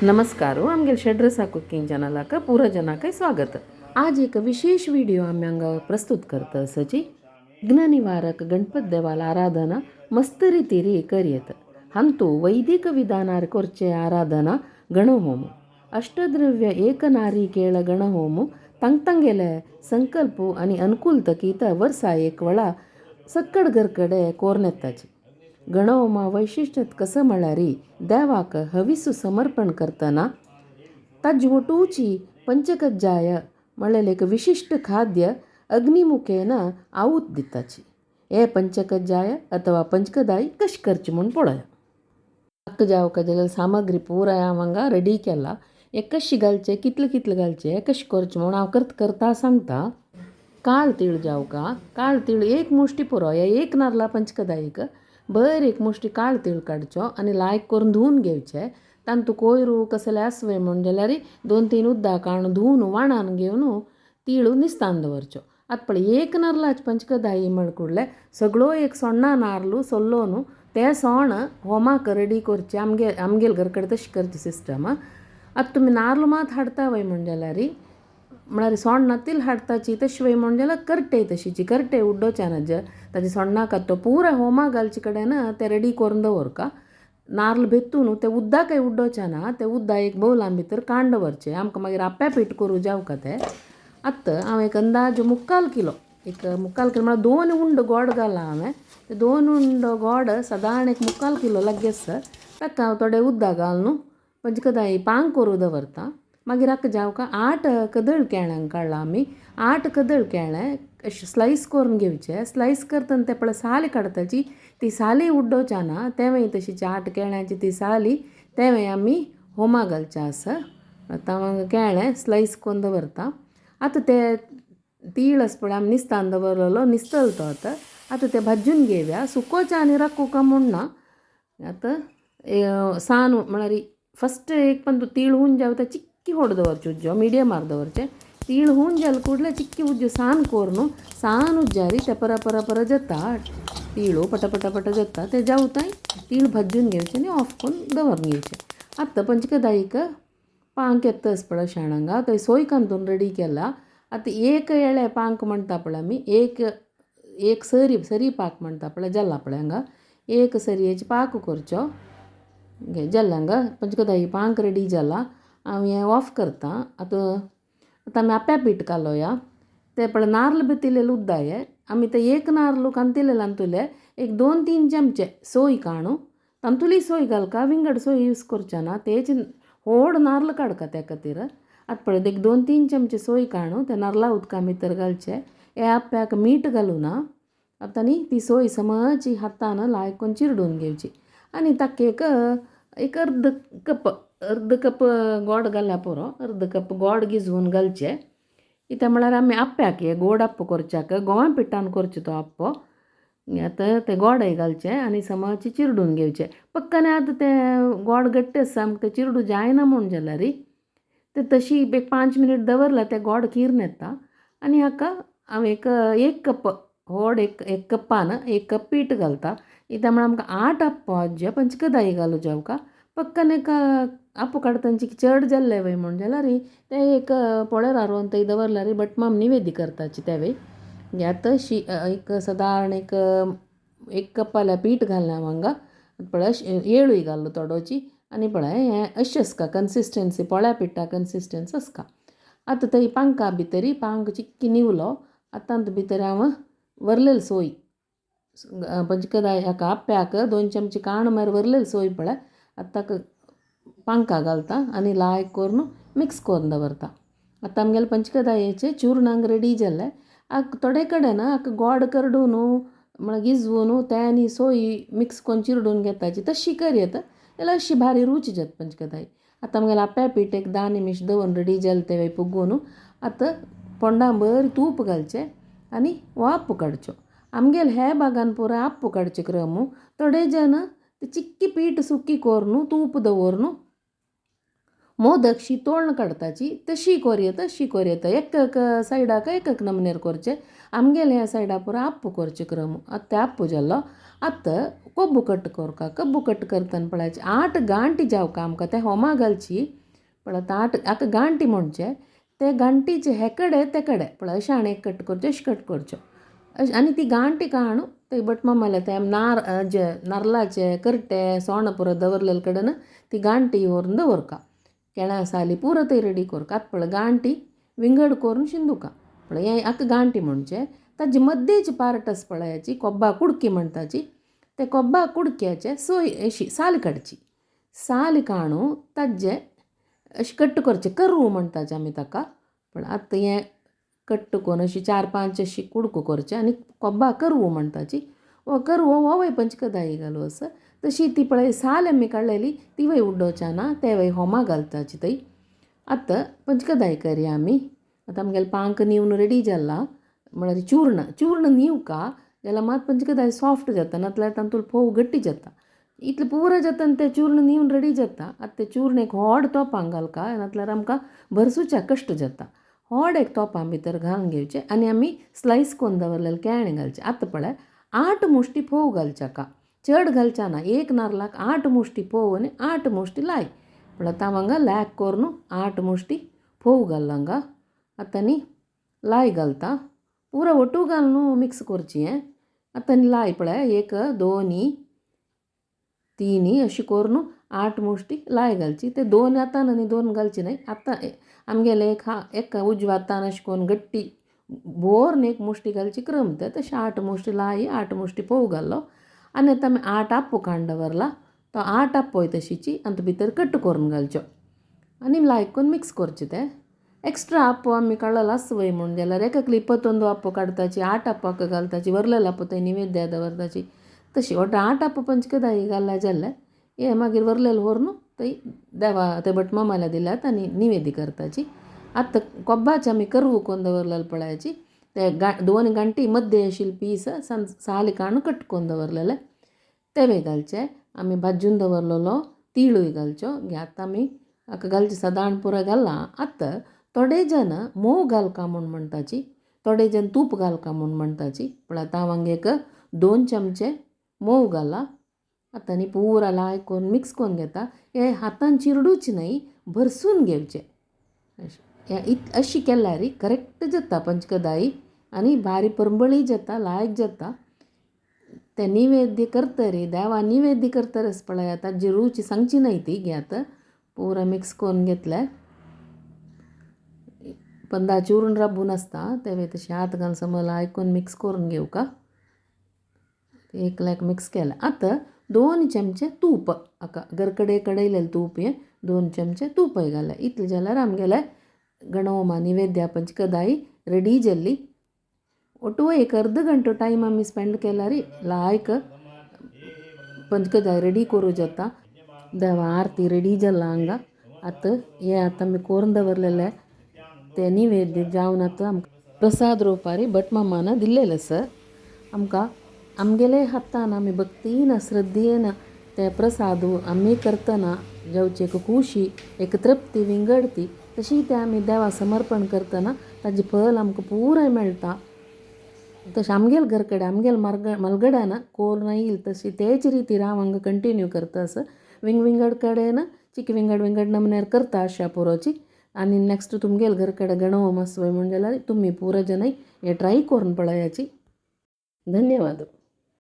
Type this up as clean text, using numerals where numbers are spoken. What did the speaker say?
नमस्कार आमगे षड्रसा कुकिंग चॅनलाक पुरा जनाक स्वागत. आज एक विशेष व्हिडिओ आम्ही हांगा प्रस्तुत करता असची विघ्ननिवारक गणपत देवाला आराधना मस्त रितीरी करियत. हंतु वैदिक विधानार कोरचे आराधना गणहोमु अष्टद्रव्य एकनारिकेळ गणहोमु ತಂಗೆಲೆ ಸಂಕಲ್ಪ आणि ಅನುಕೂಲತಕೀತ ವರ್ಷ एक वेळा सक्कड घरकडे कोरनेताची गणहोमा वैशिष्ट्यत कसं म्हळ्यारी देवाक हविसू समर्पण करताना तज्वटूची पंचकज्जाय म्हळेले एक विशिष्ट खाद्य अग्निमुखेन आऊत दिताची. हे पंचकज्जाय अथवा पंचकदाई कशी करची म्हणून पळय. अक्क जावका जाल्यार सामग्री पुराय हांगा रेडी केला. एक कशी घालचे कितले घालचे कशी करचे म्हणून हांव करता सांगता. काळ तीळ जावका काळ तीळ एक मुष्टी पुरो या एक नारला पंचकदाईक भर एक मुष्टी काळ तीळ काडचो आणि लायक करून धुवून घेवचे. तांतू कोयरू कसले आसवे म्हण जाल्यार 2-3 उद्दा काडून धुवून वाणान घेवन तीळ निस्तान दवरच्यो. आतां पळय एक नारलाची पंचकदाई म्हणकुडले सगळो एक सोण्णा नारलू सोल्लोन ते सोण होमाक रेडी करचे. आमगेल घर कडेन तशी करची सिस्टम. आतां तुमी नारळ मात हाडता वय म्हण जाल्यार म्हळ्यार सोण्ण तील हाडताची तशी वय म्हण जाल्यार करटे तशीची करटे उड्डोच्या नज ताजी सोण्णाक तो पुरा होमा घालचे कडेन ते रेडी करून दवरका. नारळ भेतून ते उद्दाक उड्डोच्या ना ते उद्दा एक बौलां भितर कांड दवरचे. आमकां मागीर आप्या पीठ करूं जावका ते. आतां हांव एक अंदाज 3/4 किलो म्हळ्यार 2 उंड गोड घाला हांवें. ते 2 उंड गोड सादारण एक 3/4 किलो लागीस ताका हांव थोडे उद्दा घालून पंचकदाई पांक करूं दवरता. मागीर हाका जावका 8 कदळ केळ्यांक काडला आमी. 8 कदळ केळें स्लायस करून घेवचे. स्लायस करतना ते पळय साली काडताची ती साली उड्डोवच्या ना तेवें तशीची 8 केळ्यांची ती साली तेवें आमी होमा घालचे आसा. आतां हांव केळें स्लायस करून दवरता. आतां ते तीळ आसा पळय आमी निस्तान दवरलेलो निसतलो तो आतां ते भाजून घेवया. सुकोवच्या आनी राखूंक म्हूण ना. आतां सान म्हळ्यार फस्ट एक पण तीळ हून जावता चिक्की होड दवरचे उज्जो मिडियमार दवरचे. तीळ हून जाल कुडले चिक्की उज्जो सान कोरून सान उज्जारी ते पर जाता तीळ पटा जाता ते जावताय तीळ भाजून घेवचे आनी ऑफ करून दवरून घेवचे. आतां पंचकदाईक पांक येताच पळय शेणांगा थंय सोय कांतून रेडी केला. आतां एक येळे पांक म्हणटा पळय आमी एक सरी पाक म्हणटा पळय जाल्ला पळय हांगा एक सरयेची पाक करचो. जाल्ले हांगा पंचकदाई पांक रेडी जाला. हांव हें ऑफ करता. आतां आमी आप्या पीठ घालुया. ते पळय नारळ भितिलेले उद्दाये आमी ते एक नारळ कांतिलेले तांतुले एक 2-3 चमचे सोय काणू तांतुली सोय घालका विंगड सोय यूज करचे ना. तेच व्हड नारळ काडका त्या खातीर. आतां पळय एक 2-3 चमचे सोय काणू ते नारळा उदका भितर घालचे. हे आप्याक मीठ घालूं ना. आतां न्ही ती सोय समज हातान लायक करून चिरडून घेवची आनी ताका एक अर्द कप गोड घाल्या पुरो. अर्द कप गोड गिजवून घालचे. कित्याक म्हळ्यार आमी आप्याक हे गोड आप्प करच्याक गंवा पिठान करचो तो आप्पो. आतां ते गोडय घालचे आनी समज चिरडून घेवचे. पक्कने आतां ते गोड गट्टी आसा आमकां ते चिरडू जायना म्हूण जाल्यार ते तशी एक 5 मिनीट दवरला ते गोड किरण येता. आनी हाका हांव एक कप व्हड एक कपान 1 कप पीठ घालता. कित्याक म्हळ्यार आमकां 8 आप्प जे पंचकदाई घालूं जावका. पक्कन एक आप्प काडतना चड जाल्ले वय म्हण जाल्यार ते एक पोळेर हारोवन थंय दवरल्यार भटमाम निवेदी करताची तेवेळी. आतां एक सादारण एक कप जाल्यार पीठ घाललें हांगा. पळय येळूय घालो थोडोची आनी पळय हें अशें आसका कन्सिस्टन्सी पोळ्या पिठा कन्सिस्टन्स आसका. आतां थंय पांका भितर पांक चिक्की निवलो. आतां तांतूं भितर हांव वरलेली सोय पंचकदाई हाका आप्याक 2 चमचे काण म्हळ्यार वरलेली सोय पळय आतां ताका पांका घालता आनी लायक करून मिक्स करून दवरता. आतां आमगेले पंचकदायेचे चूर्ण रेडी जाले. थोडे कडेन हाका गोड करडून म्हळ्यार गिजवून ते आनी सोय मिक्स करून चिरडून घेताची तशी करीत जाल्यार अशी भारी रुच जाता पंचकदाई. आतां आमगेले आप्या पीठ एक 10 निमिश दवरून रेडी जाले ते पुगून आतां पोंडा बरी तूप घालचें आनी हो आप्प काडचो. आमगेले हे भागान पुरो आप्प काडचे क्रम. थोडे जन चिक्की पीठ सुकी करून तूप दवरून मोदक शी तोळण काडपाची तशी कोरयता एक सायडाक एक नमनेर करचे आमगेले ह्या सायडा पुरो आप्पू करचे क्रम ते आप्पू जाल्लो आत कब्बू कट करतना पळायचे 8 गांटी जावका आमकां ते होमा घालची पळय 8 गांटी म्हणचे ते गांटीचे हेकडे तेकडे पळय अशें आनी एक कट करच्यो अशें कट करच्यो आनी ती गांटी काणू ते बटमामाले ते नारलाचे करटे सोण पुरो दवरलेले कडेन ती गांटी व्हरून दवरका केळ्या साली पुरो ते रेडी करका आतां पळय गांटी विंगड करून शिंदुका पळय हें आतां गांटी म्हणचे ताजी मद्देची पार्ट आसा पळय हेची कोब्बा कुडकी म्हणटाची ते कोब्बा कुडक्याचे सोय अशी साल काडची साल काणू ताजे अशें कट्ट करचे करवू म्हणटाचे आमी ताका पण आतां हें कट्ट करून अशी 4-5 अशी कुडको करचे आनी कोब्बा करवू म्हणटाची वो करवो हो वय पंचकदाई घालू असं तशी ती पळय साल आमी काडलेली ती वय उड्डोवच्या ना ते वय होमा घालताची थंय आतां पंचकदाई करया आमी आतां आमगेले पांक नीवन रेडी जाला म्हळ्यार चूर्ण नीवका जाल्यार मात पंचकदाई सॉफ्ट जाता नाजाल्यार तातूंत फोव गट्टी जाता इतलें पुरो जाता आनी तें चूर्ण नीवन रेडी जाता आतां तें चूर्ण एक व्हड तोपांक घालका नाजाल्यार आमकां भरसूच्या कश्ट जाता व्हड एक तोपां भितर घालून घेवचें आनी आमी स्लायस करून दवरलेले केळें घालचें आतां पळय 8 मुष्टी फोव घालच्या का चड घालच्या ना एक नारलाक 8 मुष्टी फोव आनी 8 मुष्टी लाय पळय तांवांगा लॅक करून 8 मुष्टी फोव घाललांगा आतां न्ही लाय घालता पुरो ओटू घालून मिक्स करची हें आतां न्ही लाय पळय 1 2 3 अशी करून 8 मुष्टी लाय घालची ते 2 हातान आनी 2 घालची न्हय आतां आमगेले एक उजव्या हातान अशें करून गट्टी बोर एक मुष्टी घालची क्रम ते तशें 8 मुष्टी लाय 8 मुष्टी फोव घाल्लो आनी आतां आमी 8 आप्पू काडून दवरला तो 8 आप्पोय तशीची आनी भितर कट करून घालच्यो आनी लायक करून मिक्स करचें तें एक्स्ट्रा आप्पो आमी काडलेलो आसा वय म्हूण जाल्यार एकाक 21 आप्पो काडटाची 8 आप्पाक घालताची वरलेलो आप्पो थंय निवेद्या दवरताची तशी 8 आप्पो पंचकदाई घाल्या जाल्यार हे मागीर वरलेलो व्हरून थंय देवा ते बटमामाला दिल्यात आनी निवेदी करताची आतां कोब्बाची आमी करवू करून दवरलेलो पळयाची ते 2 गांटी मद्दे आशिल्ले पीस साल काणून कट करून दवरलेले तेवे घालचे आमी भाजून दवरलेलो तिळूय घालच्यो आतां आमी हाका घालचे सदाण पुरो घालला आतां थोडे जन मोव घालका म्हूण म्हणटाची थोडे जन तूप घालका म्हूण म्हणटाची पण आतां हांव एक 2 चमचे मोव घाला आतां न्ही पुरा लाय करून मिक्स करून घेता हे हातान चिरडूच न्हय भरसून घेवचे अशी केल्यार करेक्ट जाता पंचकदाई आनी भारी परंबळी जाता लायक जाता ते निवेद्य करतरी देवा निवेद्य करतरच पळय आतां जी रुची सांगची न्हय ती घेत पुरा मिक्स करून घेतले पंदा चूर्ण राबून आसता तेवे तशें हात घालून समज आयकून मिक्स करून घेवका एक लायक मिक्स केलें आतां 2 चमचे तूप हाका गरकडे कडयलेलें तूप हें 2 चमचे तूपय घालें इतलें जाल्यार आमगेले गणोमा निवेद्या पंचकदाई रेडी जाल्ली ओटू एक अर्द घंटो टायम आमी स्पेंड केल्यार लायक पंचकदाई रेडी करूं जाता देवा आरती रेडी जाला हांगा आतां आमी करून दवरलेले ते निवेद्य जावन आतां आमकां प्रसाद रोवपारी भटमामान दिल्लेले आसा आमकां आमगेले हातान आमी भक्तीन श्रद्धेन ते प्रसाद आमी करतना जावची एक खुशी एक तृप्ती विंगडती तशी ते आमी देवा समर्पण करतना ताजें फळ आमकां पुराय मेळटा तशें आमगेले घर कडेन आमगेले मलगड्यान कोरून येईल तशी तेच रितीन हांव हांगा कंटिन्यू करता आसा विंगड कडेन चिकी विंगड नमनेर करता अशा पुरोची आनी नेक्स्ट तुमगेले घर कडेन गणोवम आसवय म्हण जाल्यार तुमी पुरो जनय हे ट्राय करून पळयाची धन्यवाद.